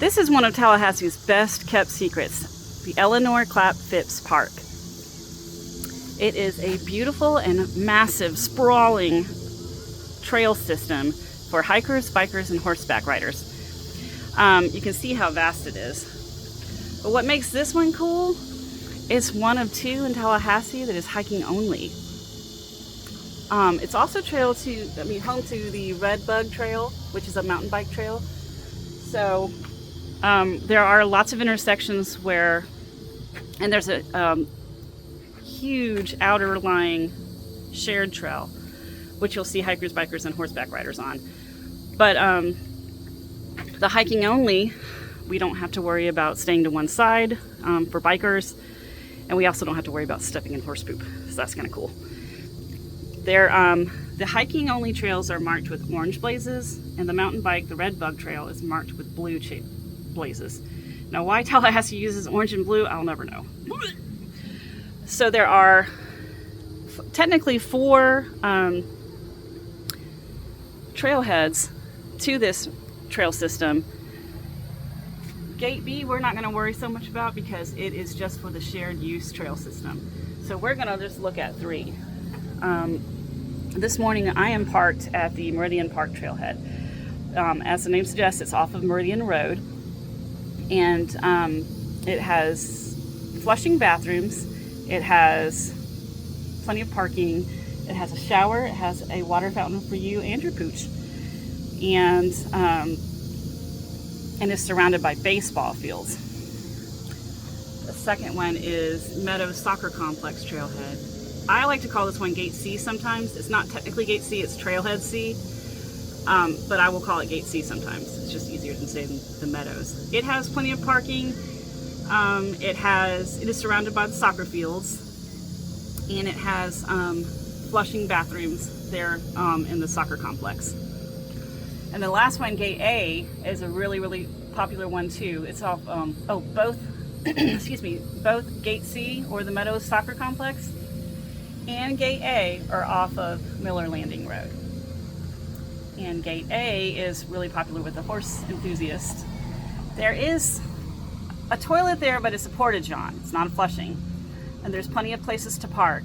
This is one of Tallahassee's best kept secrets, the Elinor Klapp-Phipps Park. It is a beautiful and massive, sprawling trail system for hikers, bikers, and horseback riders. You can see how vast it is. But what makes this one cool, it's one of two in Tallahassee that is hiking only. It's also home to the Red Bug Trail, which is a mountain bike trail. So there are lots of intersections and there's a huge outer lying shared trail, which you'll see hikers, bikers, and horseback riders on. But the hiking only, we don't have to worry about staying to one side for bikers, and we also don't have to worry about stepping in horse poop, so that's kind of cool. The hiking only trails are marked with orange blazes, and the mountain bike, the Red Bug Trail, is marked with blue blazes. Now, why Tallahassee uses orange and blue, I'll never know. So there are technically 4 trailheads to this trail system. Gate B, we're not going to worry so much about because it is just for the shared use trail system. So we're going to just look at 3. This morning I am parked at the Meridian Park trailhead. As the name suggests, it's off of Meridian Road, and it has flushing bathrooms, it has plenty of parking, it has a shower, it has a water fountain for you and your pooch, and is surrounded by baseball fields. The second one is Meadows Soccer Complex trailhead. I like to call this one Gate C sometimes. It's not technically Gate C, it's Trailhead C, but I will call it Gate C sometimes. It's just easier than saying the Meadows. It has plenty of parking. It is surrounded by the soccer fields, and it has flushing bathrooms there in the soccer complex. And the last one, Gate A, is a really, really popular one too. It's off, both, both Gate C, or the Meadows Soccer Complex, and Gate A are off of Miller Landing Road. And Gate A is really popular with the horse enthusiast. There is a toilet there, but it's a porta-john. It's not a flushing. And there's plenty of places to park.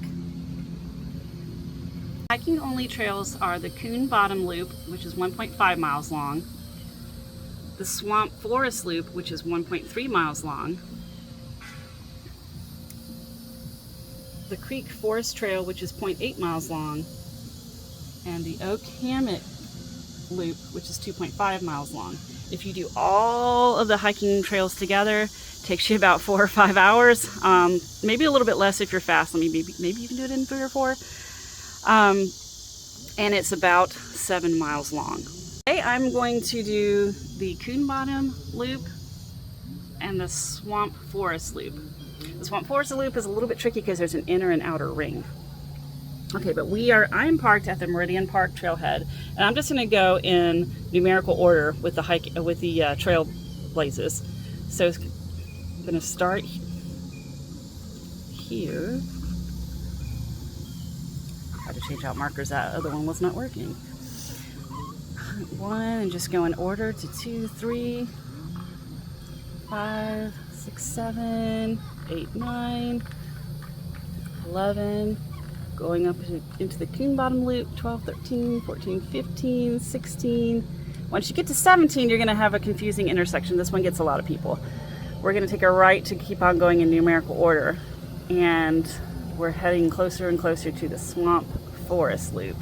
Hiking only trails are the Coon Bottom Loop, which is 1.5 miles long, the Swamp Forest Loop, which is 1.3 miles long, the Creek Forest Trail, which is 0.8 miles long, and the Oak Hammock Loop, which is 2.5 miles long. If you do all of the hiking trails together, it takes you about 4 or 5 hours, maybe a little bit less if you're fast. Maybe you can do it in 3 or 4. And it's about 7 miles long. Today I'm going to do the Coon Bottom Loop and the Swamp Forest Loop. The Swamp Forest Loop is a little bit tricky because there's an inner and outer ring. Okay, but I'm parked at the Meridian Park trailhead, and I'm just going to go in numerical order with the trail blazes. So I'm going to start here. I had to change out markers. That other one was not working. 1, and just go in order to 2, 3, 5, 6, 7, 8, 9, 11, going up into the Coon Bottom Loop, 12, 13, 14, 15, 16. Once you get to 17, you're going to have a confusing intersection. This one gets a lot of people. We're going to take a right to keep on going in numerical order, and we're heading closer and closer to the Swamp Forest Loop.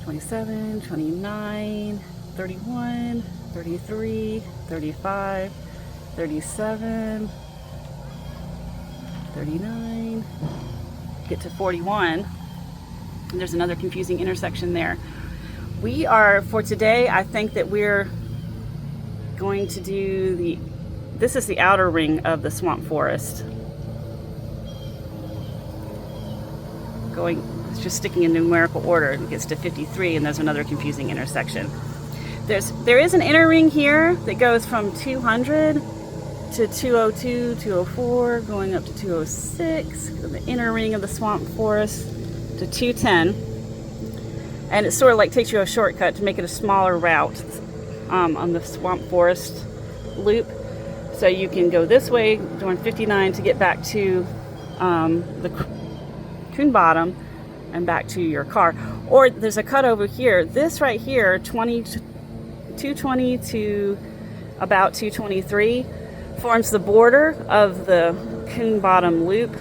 27, 29, 31, 33, 35, 37, 39, get to 41, and there's another confusing intersection there. For today, I think that we're going to do this is the outer ring of the Swamp Forest. It's just sticking in numerical order. It gets to 53, and there's another confusing intersection. There is an inner ring here that goes from 200 to 202, 204, going up to 206, the inner ring of the Swamp Forest to 210. And it sort of like takes you a shortcut to make it a smaller route. on the Swamp Forest loop. So you can go this way during 59 to get back to the Coon Bottom and back to your car. Or there's a cut over here. This right here, 220 to about 223, forms the border of the Coon Bottom loop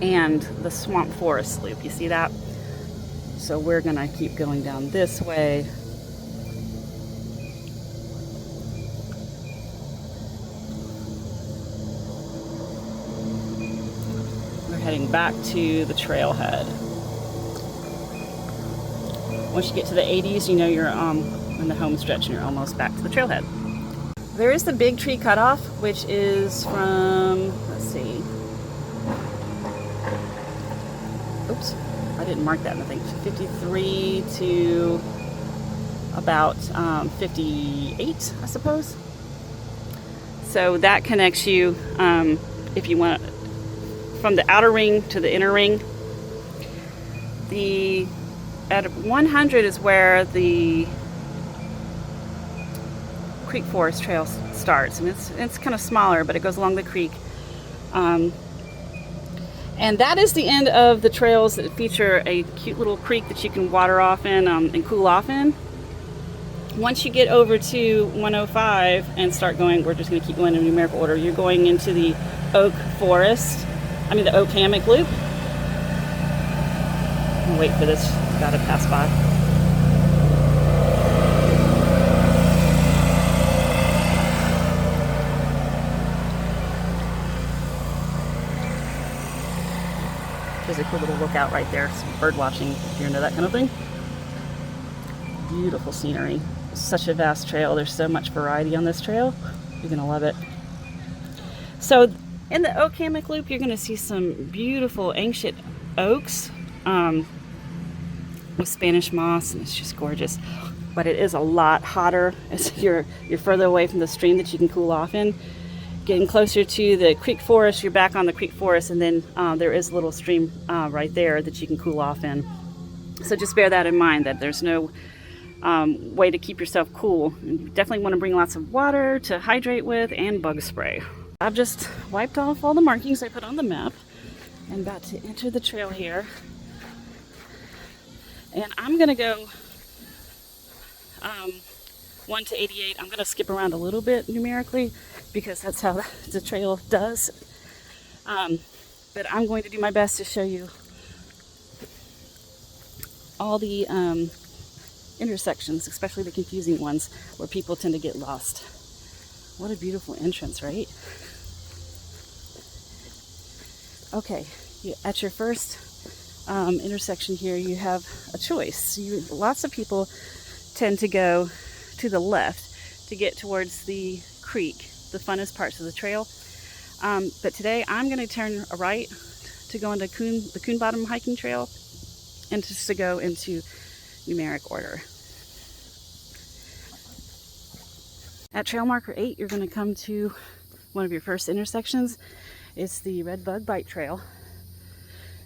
and the Swamp Forest loop. You see that? So we're gonna keep going down this way. We're heading back to the trailhead. Once you get to the 80s, you know you're in the home stretch and you're almost back to the trailhead. There is the big tree cutoff, which is from, let's see. Oops, I didn't mark that in the thing. 53 to about 58, I suppose. So that connects you, if you want, from the outer ring to the inner ring. At 100 is where the Creek Forest Trail starts, and it's kind of smaller, but it goes along the creek. And that is the end of the trails that feature a cute little creek that you can water off in and cool off in. Once you get over to 105 and start going, we're just going to keep going in numerical order. You're going into the Oak Hammock Loop. I'll wait for this guy to pass by. There's a cool little lookout right there. Some bird watching, if you're into that kind of thing. Beautiful scenery. Such a vast trail. There's so much variety on this trail. You're gonna love it. So in the Oak Hammock Loop, you're gonna see some beautiful ancient oaks with Spanish moss, and it's just gorgeous. But it is a lot hotter as you're further away from the stream that you can cool off in. Getting closer to the Creek Forest, you're back on the Creek Forest, and then there is a little stream right there that you can cool off in. So just bear that in mind, that there's no way to keep yourself cool. And you definitely want to bring lots of water to hydrate with and bug spray. I've just wiped off all the markings I put on the map and about to enter the trail here. And I'm going to go 1 to 88. I'm going to skip around a little bit numerically because that's how the trail does. But I'm going to do my best to show you all the intersections, especially the confusing ones where people tend to get lost. What a beautiful entrance, right? Okay, at your first intersection here, you have a choice. Lots of people tend to go to the left to get towards the creek, the funnest parts of the trail. But today I'm going to turn right to go into the Coon Bottom hiking trail and just to go into numeric order. At trail marker 8, you're going to come to one of your first intersections. It's the Red Bug Bike Trail.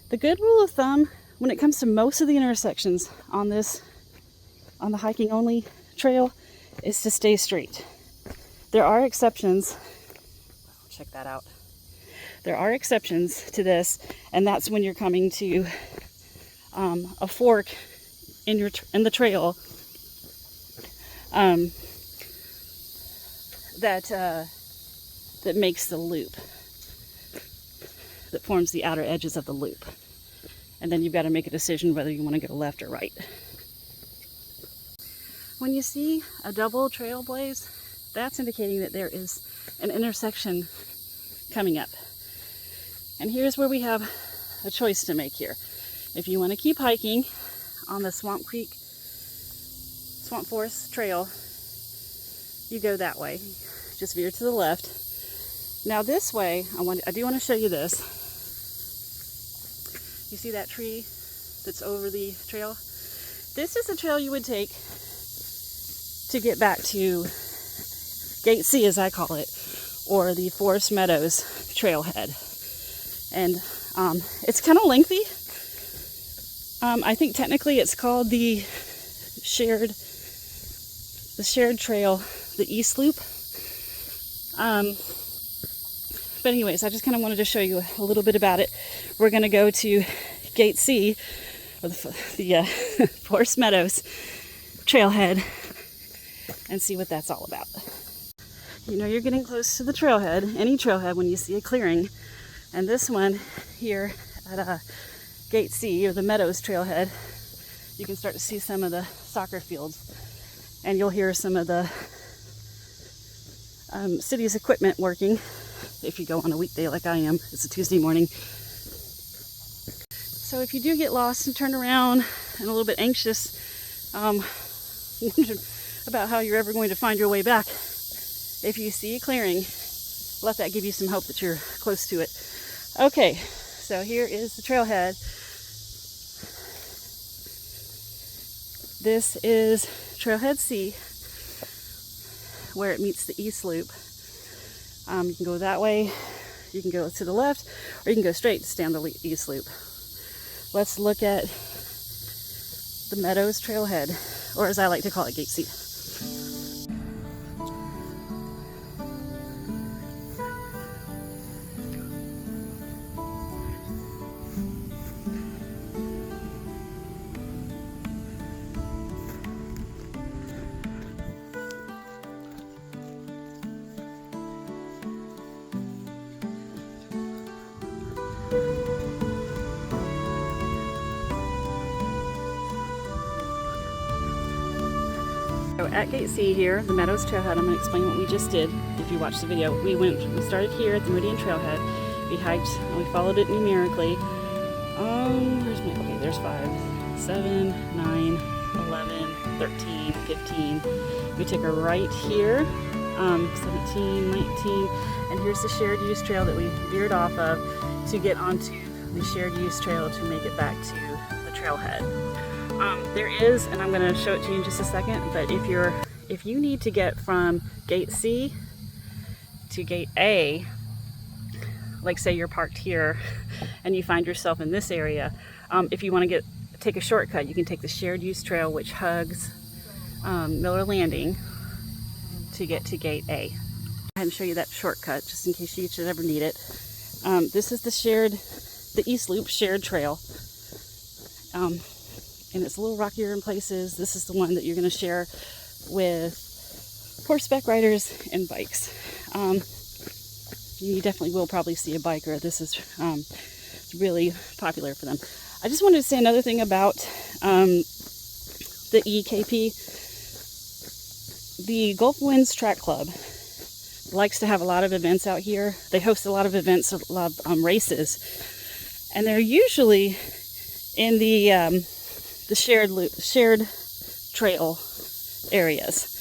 The good rule of thumb when it comes to most of the intersections on the hiking only trail is to stay straight. There are exceptions. Check that out. There are exceptions to this, and that's when you're coming to a fork in the trail that makes the loop, that forms the outer edges of the loop. And then you've got to make a decision whether you want to go left or right. When you see a double trail blaze, that's indicating that there is an intersection coming up. And here's where we have a choice to make here. If you want to keep hiking on the Swamp Forest Trail, you go that way. Just veer to the left. Now this way, I do want to show you this. You see that tree that's over the trail? This is the trail you would take to get back to Gate C, as I call it, or the Forest Meadows trailhead. And it's kind of lengthy. I think technically it's called the Shared the shared trail, the East Loop. But anyways, I just kind of wanted to show you a little bit about it. We're going to go to Gate C, or the Forest Meadows trailhead, and see what that's all about. You know you're getting close to the trailhead, any trailhead, when you see a clearing. And this one here at Gate C, or the Meadows trailhead, you can start to see some of the soccer fields. And you'll hear some of the city's equipment working if you go on a weekday like I am. It's a Tuesday morning. So if you do get lost and turn around and a little bit anxious, about how you're ever going to find your way back, if you see a clearing, let that give you some hope that you're close to it. Okay, so here is the trailhead. This is Trailhead C, where it meets the East Loop. You can go that way, you can go to the left, or you can go straight to stay on the East Loop. Let's look at the Meadows trailhead, or as I like to call it, Gate C. So at Gate C here, the Meadows Trailhead, I'm going to explain what we just did. If you watched the video, we started here at the Meridian Trailhead. We hiked and we followed it numerically. There's 5, 7, 9, 11, 13, 15. We took a right here, 17, 19, and here's the shared use trail that we veered off of to get onto the shared use trail to make it back to the trailhead. There is, and I'm going to show it to you in just a second, but if you need to get from Gate C to Gate A, like say you're parked here and you find yourself in this area, if you want to take a shortcut, you can take the shared use trail, which hugs Miller Landing, to get to Gate A. Go ahead and show you that shortcut just in case you should ever need it. This is the East Loop shared trail. And it's a little rockier in places. This is the one that you're going to share with horseback riders and bikes. You definitely will probably see a biker. This is really popular for them. I just wanted to say another thing about the EKP. The Gulf Winds Track Club likes to have a lot of events out here. They host a lot of events, a lot of races, and they're usually in the shared trail areas.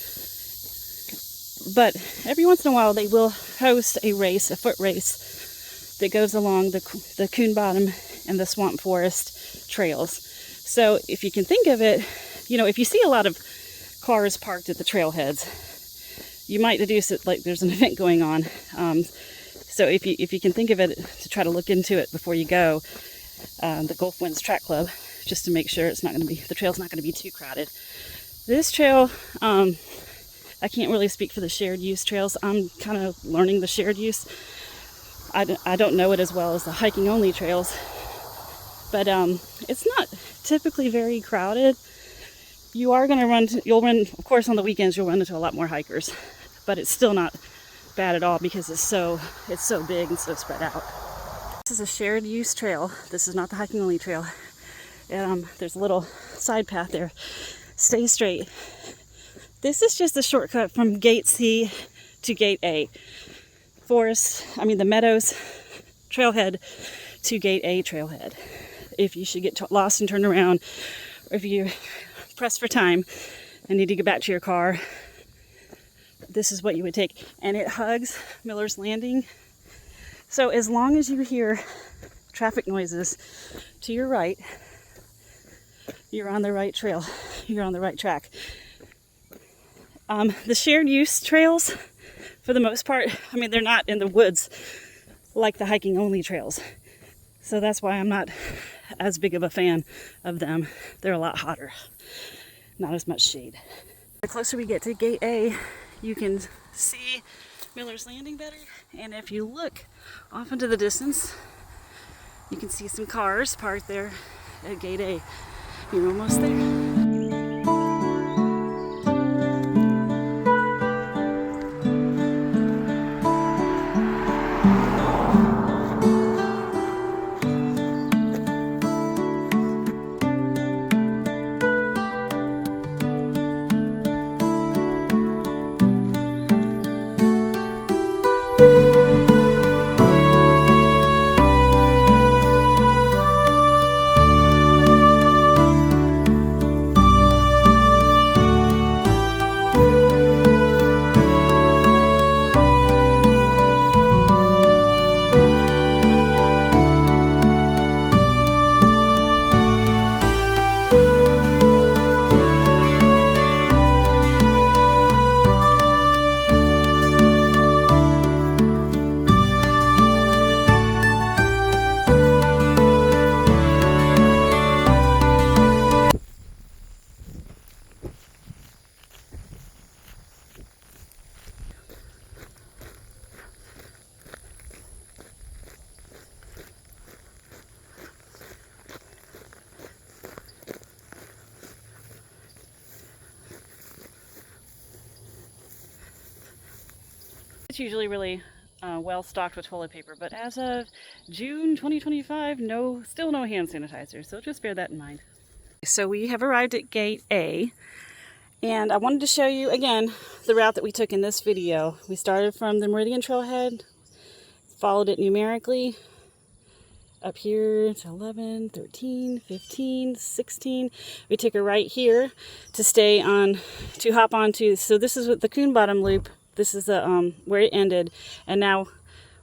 But every once in a while they will host a race, a foot race, that goes along the Coon Bottom and the Swamp Forest trails. So if you can think of it, if you see a lot of cars parked at the trailheads, you might deduce it like there's an event going on. So if you can think of it, to try to look into it before you go, the Gulf Winds Track Club, just to make sure the trail's not going to be too crowded. This trail, I can't really speak for the shared use trails. I'm kind of learning the shared use. I don't know it as well as the hiking only trails, but it's not typically very crowded. You'll run, of course, on the weekends you'll run into a lot more hikers, but it's still not bad at all because it's so big and so spread out. This is a shared use trail. This is not the hiking only trail. There's a little side path there. Stay straight. This is just a shortcut from Gate C to Gate A. The Meadows trailhead to Gate A trailhead. If you should get lost and turn around, or if you're pressed for time and need to get back to your car, this is what you would take. And it hugs Miller's Landing. So as long as you hear traffic noises to your right, you're on the right trail. You're on the right track. The shared use trails, for the most part, they're not in the woods like the hiking only trails. So that's why I'm not as big of a fan of them. They're a lot hotter. Not as much shade. The closer we get to Gate A, you can see Miller's Landing better. And if you look off into the distance, you can see some cars parked there at Gate A. You're almost there. It's usually really well stocked with toilet paper, but as of June 2025, still no hand sanitizer, so just bear that in mind. So we have arrived at Gate A, and I wanted to show you again the route that we took in this video. We started from the Meridian Trailhead, followed it numerically up here to 11, 13, 15, 16. We took a right here to hop onto, so this is what the Coon Bottom Loop. This is the where it ended, and now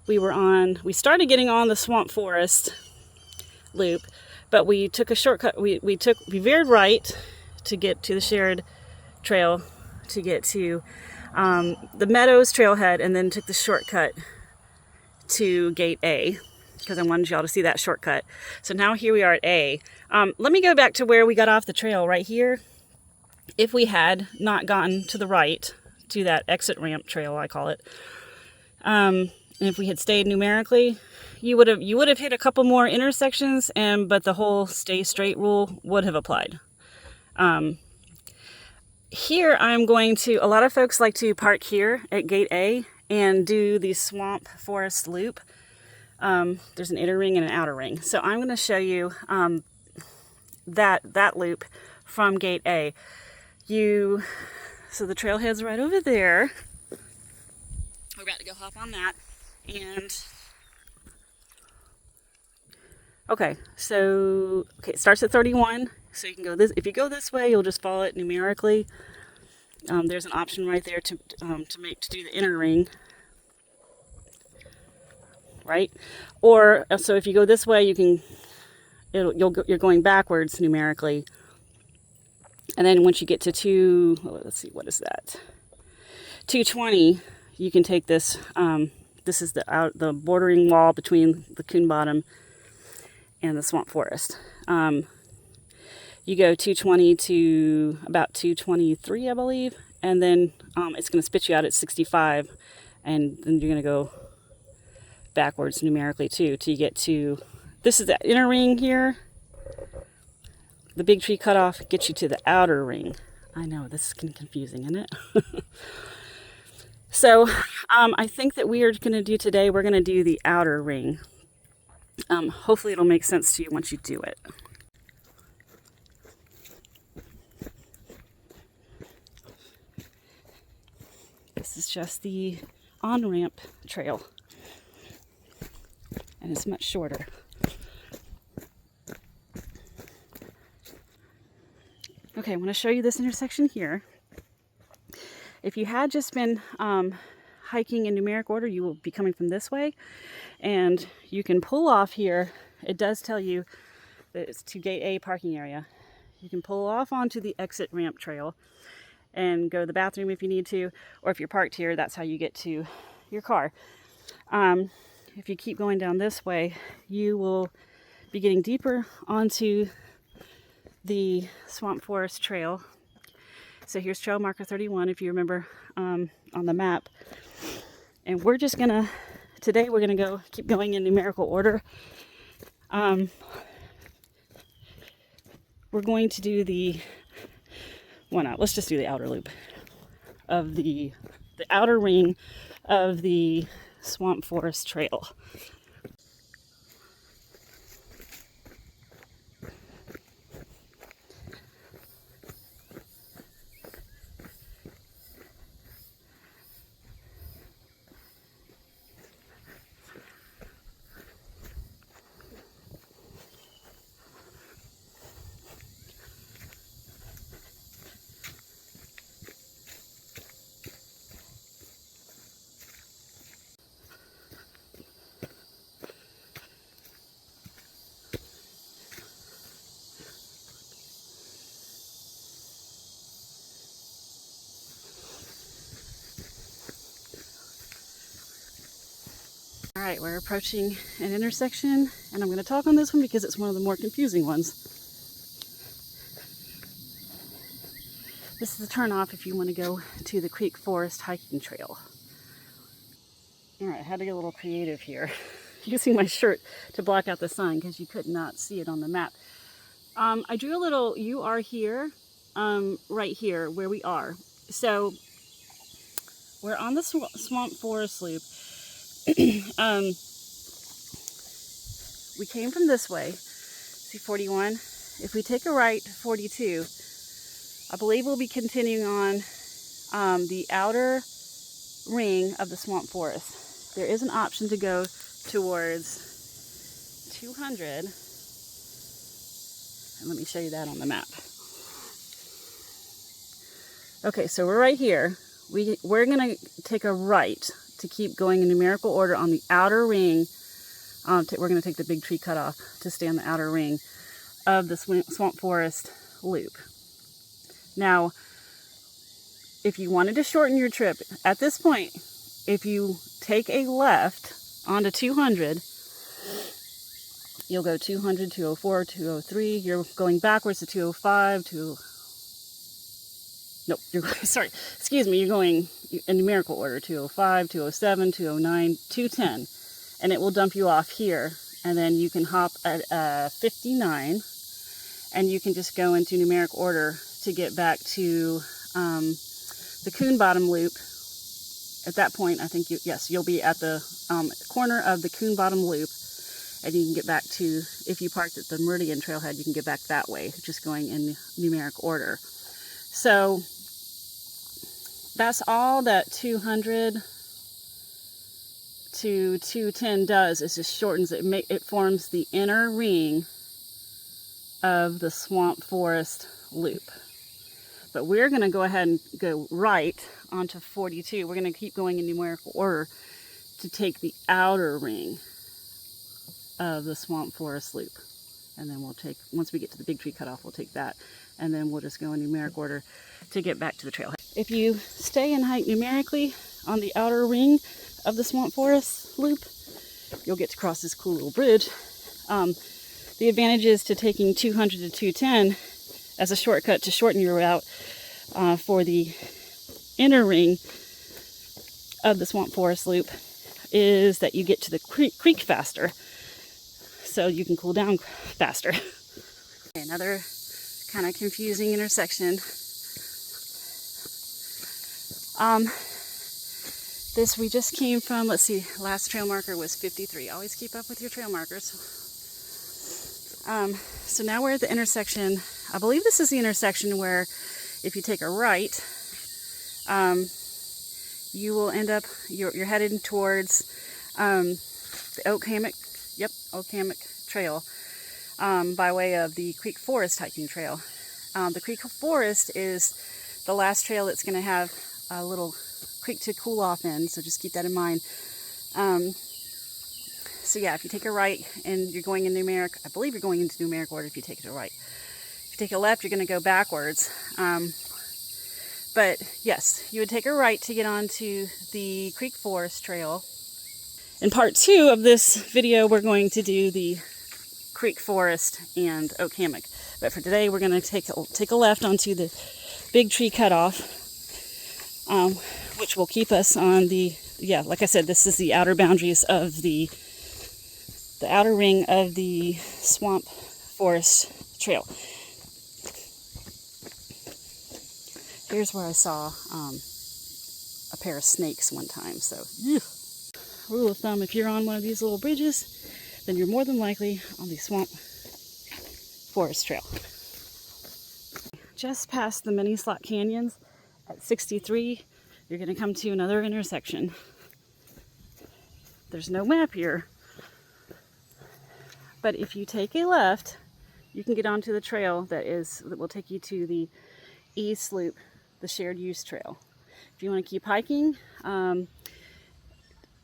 we started getting on the Swamp Forest loop, but we took a shortcut. We veered right to get to the shared trail, to get to the Meadows Trailhead, and then took the shortcut to Gate A because I wanted y'all to see that shortcut. So now here we are at A. Let me go back to where we got off the trail right here. If we had not gotten to the right, to that exit ramp trail, I call it. And if we had stayed numerically, you would have hit a couple more intersections, but the whole stay straight rule would have applied. Here I'm going to, a lot of folks like to park here at Gate A and do the Swamp Forest loop. There's an inner ring and an outer ring. So I'm going to show you that loop from Gate A. So the trailhead's right over there. We're about to go hop on that. And okay, it starts at 31. So you can go this. If you go this way, you'll just follow it numerically. There's an option right there to do the inner ring, right? Or so if you go this way, you're going backwards numerically. And then once you get to let's see, what is that? 220, you can take this. This is the bordering wall between the Coon Bottom and the Swamp Forest. You go 220 to about 223, I believe, and then it's going to spit you out at 65, and then you're going to go backwards numerically too till you get to. This is the inner ring here. The big tree cutoff gets you to the outer ring. I know, this is confusing, isn't it? So I think that we're going to do the outer ring. Hopefully it'll make sense to you once you do it. This is just the on-ramp trail, and it's much shorter. Okay, I want to show you this intersection here. If you had just been hiking in numeric order, you will be coming from this way, and you can pull off here. It does tell you that it's to Gate A parking area. You can pull off onto the exit ramp trail and go to the bathroom if you need to, or if you're parked here, that's how you get to your car. If you keep going down this way, you will be getting deeper onto the Swamp Forest Trail. So here's trail marker 31, if you remember, on the map. And we're just gonna, today we're gonna keep going in numerical order. We're going to do why not? Let's just do the outer loop of the outer ring of the Swamp Forest Trail. All right, we're approaching an intersection, and I'm going to talk on this one because it's one of the more confusing ones. This is the turnoff if you want to go to the Creek Forest hiking trail. All right, I had to get a little creative here. Using my shirt to block out the sun because you could not see it on the map. I drew a little, you are here, right here where we are. So we're on the Swamp Forest Loop. We came from this way, see 41. If we take a right, 42, I believe we'll be continuing on the outer ring of the Swamp Forest. There is an option to go towards 200, and let me show you that on the map. Okay, so we're right here. We're going to take a right to keep going in numerical order on the outer ring. We're going to take the big tree cutoff to stay on the outer ring of the Swamp Forest Loop. Now, if you wanted to shorten your trip, at this point, if you take a left onto 200, you'll go 200, 204, 203. You're going backwards to 205, you're going in numerical order, 205, 207, 209, 210, and it will dump you off here, and then you can hop at 59, and you can just go into numeric order to get back to the Coon Bottom Loop. At that point, I think you'll be at the corner of the Coon Bottom Loop, and you can get back to, if you parked at the Meridian Trailhead, you can get back that way, just going in numeric order. So that's all that 200 to 210 does, is just shortens it. It forms the inner ring of the Swamp Forest Loop. But we're going to go ahead and go right onto 42. We're going to keep going in numerical order to take the outer ring of the Swamp Forest Loop. And then we'll take, once we get to the big tree cutoff, we'll take that. And then we'll just go in numeric order to get back to the trailhead. If you stay and hike numerically on the outer ring of the Swamp Forest Loop, you'll get to cross this cool little bridge. The advantages to taking 200 to 210 as a shortcut to shorten your route for the inner ring of the Swamp Forest Loop is that you get to the creek faster, so you can cool down faster. Okay, another kind of confusing intersection. This we just came from, let's see, last trail marker was 53. Always keep up with your trail markers. So now we're at the intersection. I believe this is the intersection where if you take a right, you will end up, you're headed towards the Oak Hammock Trail by way of the Creek Forest hiking trail. The Creek Forest is the last trail that's going to have a little creek to cool off in, so just keep that in mind. So yeah, if you take a right and you're going in numeric, I believe you're going into numeric order if you take it a right. If you take a left, you're going to go backwards. But yes, you would take a right to get onto the Creek Forest Trail. In part 2 of this video, we're going to do the Creek Forest and Oak Hammock. But for today, we're going to take a left onto the big tree cutoff, which will keep us on the, yeah, like I said, this is the outer boundaries of the outer ring of the swamp forest trail. Here's where I saw a pair of snakes one time, so rule of thumb, if you're on one of these little bridges, then you're more than likely on the swamp forest trail. Just past the mini slot canyons at 63, you're going to come to another intersection. There's no map here, but if you take a left, you can get onto the trail that will take you to the east loop, the shared use trail. If you want to keep hiking,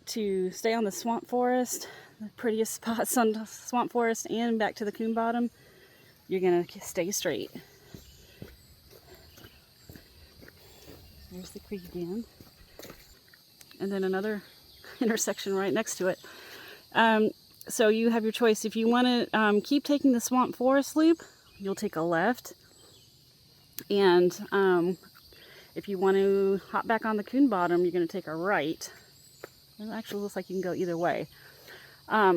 to stay on the swamp forest, the prettiest spots on the swamp forest, and back to the Coon bottom, you're going to stay straight. There's the creek again. And then another intersection right next to it. So you have your choice. If you want to keep taking the swamp forest loop, you'll take a left. And if you want to hop back on the Coon bottom, you're going to take a right. It actually looks like you can go either way. I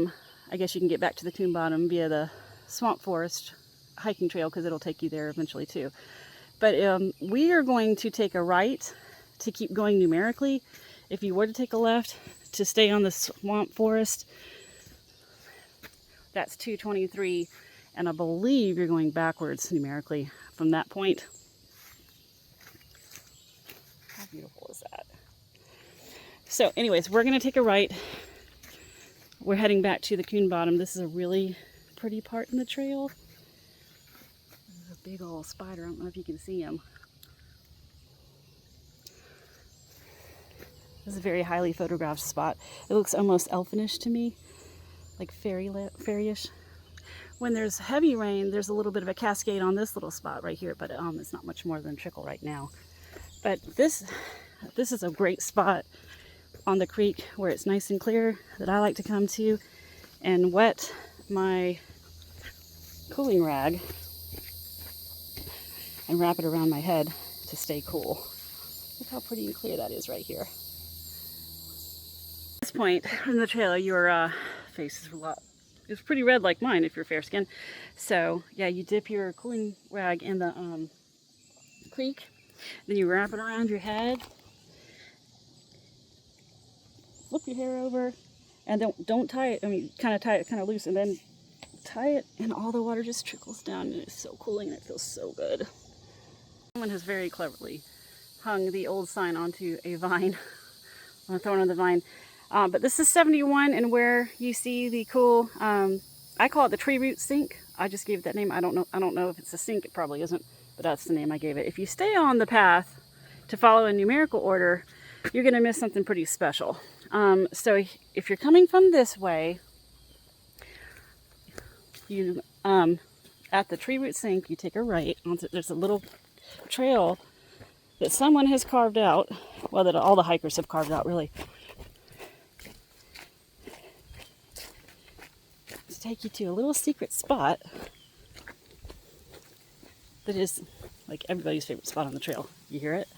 guess you can get back to the Coon bottom via the swamp forest hiking trail, because it'll take you there eventually too. But we are going to take a right to keep going numerically. If you were to take a left to stay on the swamp forest, that's 223, and I believe you're going backwards numerically from that point. How beautiful is that? So anyways, we're going to take a right. We're heading back to the Coon bottom. This is a really pretty part in the trail. There's a big old spider. I don't know if you can see him. This is a very highly photographed spot. It looks almost elfinish to me, like fairy-ish. When there's heavy rain, there's a little bit of a cascade on this little spot right here, but it's not much more than a trickle right now. But this is a great spot on the creek where it's nice and clear, that I like to come to and wet my cooling rag and wrap it around my head to stay cool. Look how pretty and clear that is right here. At this point in the trail, your face is pretty red like mine if you're fair skinned. So yeah, you dip your cooling rag in the creek, then you wrap it around your head, flip your hair over, and don't tie it. I mean, kind of tie it kind of loose, and then tie it, and all the water just trickles down, and it's so cooling, and it feels so good. Someone has very cleverly hung the old sign onto a vine, on a thorn on the vine. But this is 71, and where you see the cool, I call it the tree root sink. I just gave it that name. I don't know if it's a sink. It probably isn't, but that's the name I gave it. If you stay on the path to follow in numerical order, you're going to miss something pretty special. So if you're coming from this way, you at the tree root sink, you take a right. There's a little trail that someone has carved out, well, that all the hikers have carved out, really, to take you to a little secret spot that is like everybody's favorite spot on the trail. You hear it?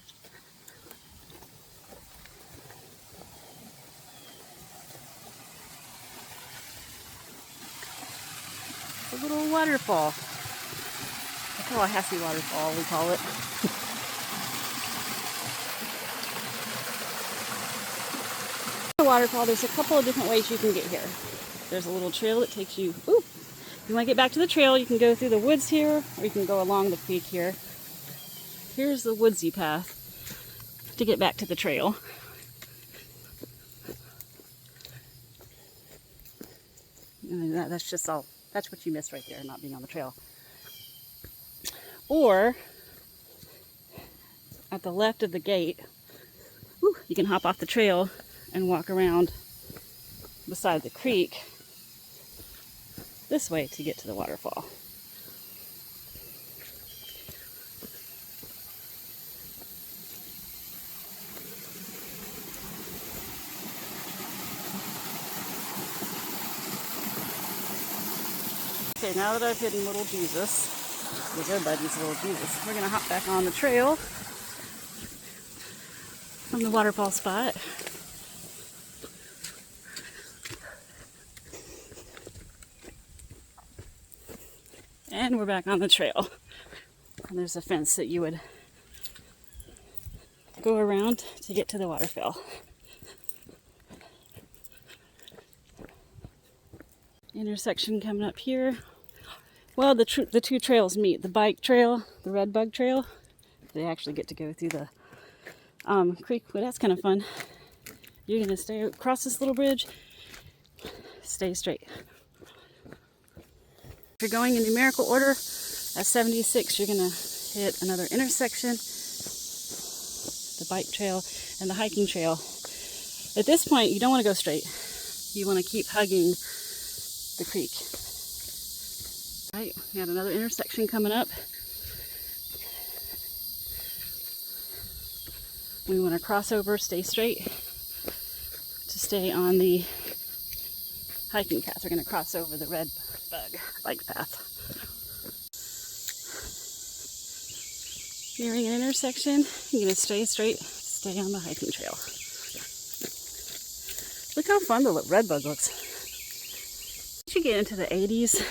A little waterfall. A Tallahassee waterfall, we call it. The waterfall, there's a couple of different ways you can get here. There's a little trail that takes you, if you want to get back to the trail, you can go through the woods here, or you can go along the creek here. Here's the woodsy path to get back to the trail. And that's just all. That's what you miss right there, not being on the trail. Or, at the left of the gate, you can hop off the trail and walk around beside the creek this way to get to the waterfall. Okay, now that I've hidden little Jesus, Because our buddy's a little Jesus. We're gonna hop back on the trail from the waterfall spot. And we're back on the trail. And there's a fence that you would go around to get to the waterfall. Intersection coming up here. Well, the two trails meet. The bike trail, the red bug trail. They actually get to go through the creek. Well, that's kind of fun. You're gonna stay across this little bridge. Stay straight. If you're going in numerical order, at 76, you're gonna hit another intersection, the bike trail and the hiking trail. At this point, you don't want to go straight. You want to keep hugging the creek. All right, we got another intersection coming up. We want to cross over, stay straight to stay on the hiking path. We're going to cross over the red bug bike path. Nearing an intersection, you're going to stay straight, stay on the hiking trail. Look how fun the red bug looks. Once you get into the 80s,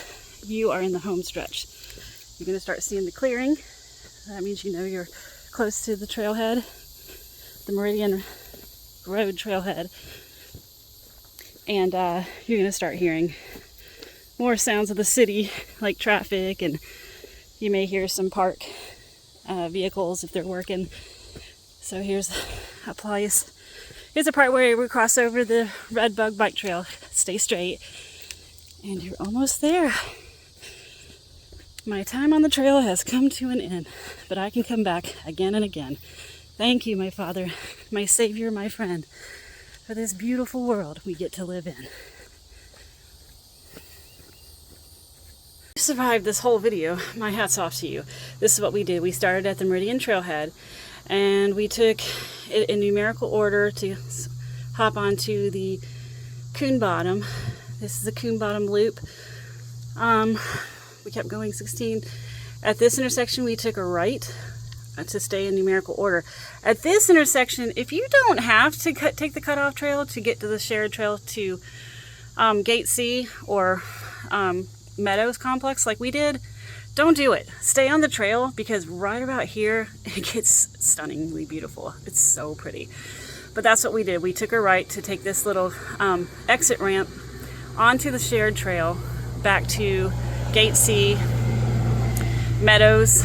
you are in the home stretch. You're going to start seeing the clearing. That means you know you're close to the trailhead, the Meridian Road trailhead. And you're going to start hearing more sounds of the city, like traffic, and you may hear some park vehicles if they're working. So here's a place. Here's a part where we cross over the red bug bike trail. Stay straight, and you're almost there. My time on the trail has come to an end, but I can come back again and again. Thank you, my Father, my Savior, my friend, for this beautiful world we get to live in. You survived this whole video. My hat's off to you. This is what we did. We started at the Meridian Trailhead, and we took it in numerical order to hop onto the Coon Bottom. This is the Coon Bottom loop. We kept going 16. At this intersection, we took a right to stay in numerical order. At this intersection, if you don't have to take the cutoff trail to get to the shared trail to Gate C or Meadows Complex like we did, don't do it. Stay on the trail, because right about here it gets stunningly beautiful. It's so pretty. But that's what we did. We took a right to take this little exit ramp onto the shared trail back to Gate C, Meadows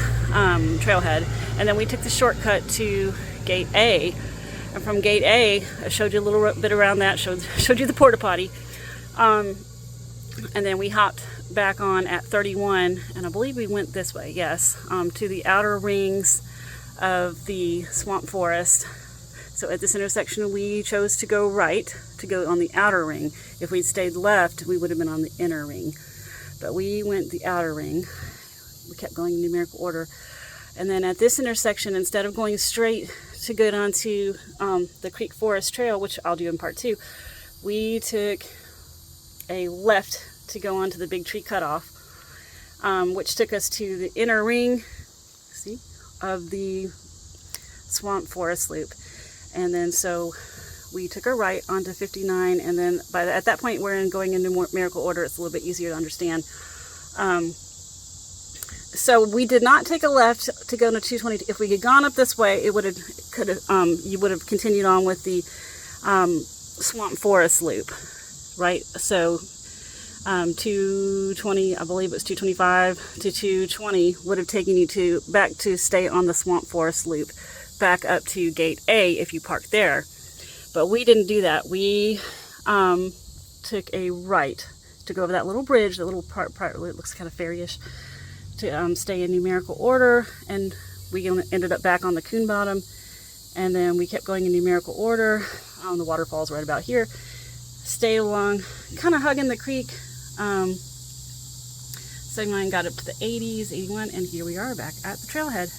trailhead, and then we took the shortcut to Gate A. And from Gate A, I showed you a little bit around that, showed you the porta potty, and then we hopped back on at 31, and I believe we went this way, yes, to the outer rings of the swamp forest. So at this intersection, we chose to go right, to go on the outer ring. If we'd stayed left, we would have been on the inner ring. But we went the outer ring. We kept going in numerical order. And then at this intersection, instead of going straight to go down to the Creek Forest Trail, which I'll do in part 2, we took a left to go onto the big tree cutoff, which took us to the inner ring, see, of the swamp forest loop. And then so we took a right onto 59, and then at that point we're going into numerical order. It's a little bit easier to understand. So we did not take a left to go to 220. If we had gone up this way, you would have continued on with the swamp forest loop, right? So 220, I believe it was 225 to 220 would have taken you back to stay on the swamp forest loop, back up to Gate A if you parked there. But we didn't do that. We took a right to go over that little bridge, that little part it looks kind of fairy-ish, to stay in numerical order, and we ended up back on the Coon Bottom, and then we kept going in numerical order. The waterfall's right about here. Stayed along, kind of hugging the creek. 79 got up to the 80s, 81, and here we are back at the trailhead.